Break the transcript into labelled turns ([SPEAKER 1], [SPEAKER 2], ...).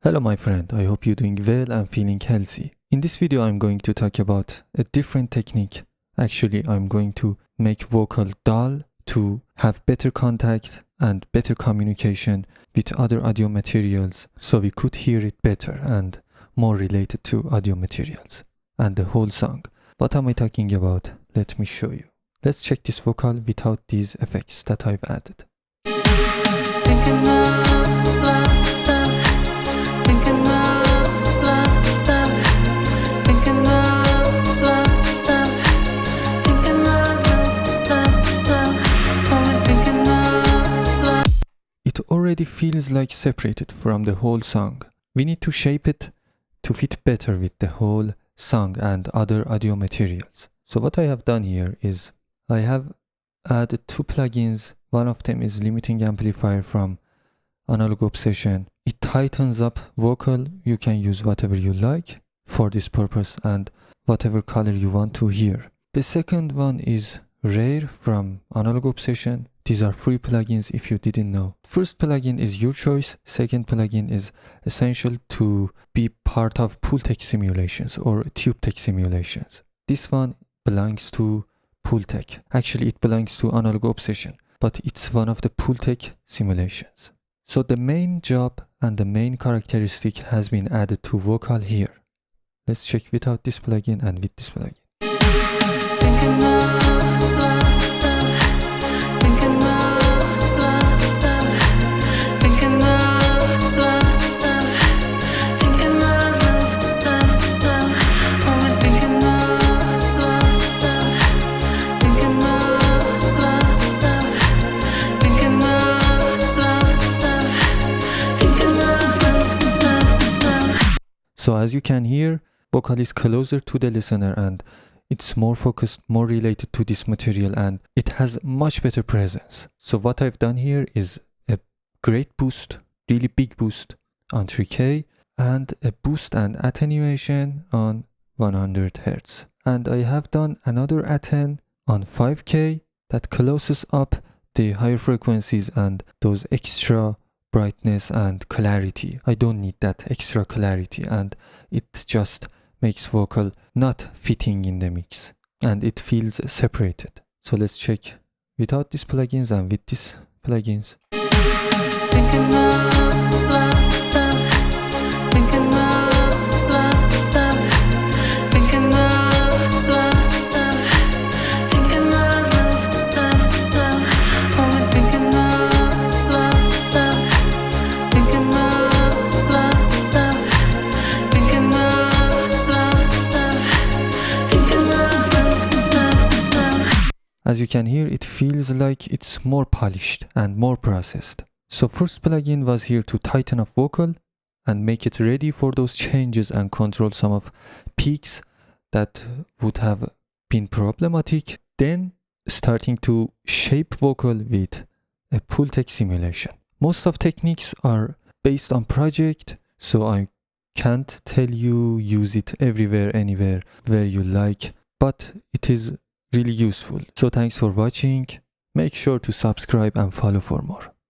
[SPEAKER 1] Hello my friend, I hope you're doing well and feeling healthy. In this video I'm going to talk about a different technique. Actually, I'm going to make vocal dull to have better contact and better communication with other audio materials so we could hear it better and more related to audio materials and the whole song. What am I talking about? Let me show you. Let's check this vocal without these effects that I've added. It already feels like separated from the whole song. We need to shape it to fit better with the whole song and other audio materials. So what I have done here is I have added two plugins. One of them is limiting amplifier from Obsession. It tightens up vocal. You can use whatever you like for this purpose and whatever color you want to hear. The second one is Rare from Obsession. These are free plugins if you didn't know. First plugin is your choice. Second plugin is essential to be part of Pultec simulations or TubeTech simulations. This one belongs to Pultec. Actually, it belongs to Obsession, but it's one of the Pultec simulations. So the main job and the main characteristic has been added to vocal here. Let's check without this plugin and with this plugin. So as you can hear, vocal is closer to the listener and it's more focused, more related to this material, and it has much better presence. So what I've done here is a great boost, really big boost on 3K and a boost and attenuation on 100 Hz. And I have done another atten on 5K that closes up the higher frequencies and those extra brightness and clarity. I don't need that extra clarity and it just makes vocal not fitting in the mix and it feels separated. So let's check without these plugins and with these plugins. As you can hear, it feels like it's more polished and more processed. So first plugin was here to tighten up vocal and make it ready for those changes and control some of peaks that would have been problematic. Then starting to shape vocal with a Pultec simulation. Most of techniques are based on project, so I can't tell you use it everywhere, anywhere, where you like, but it is really useful. So thanks for watching. Make sure to subscribe and follow for more.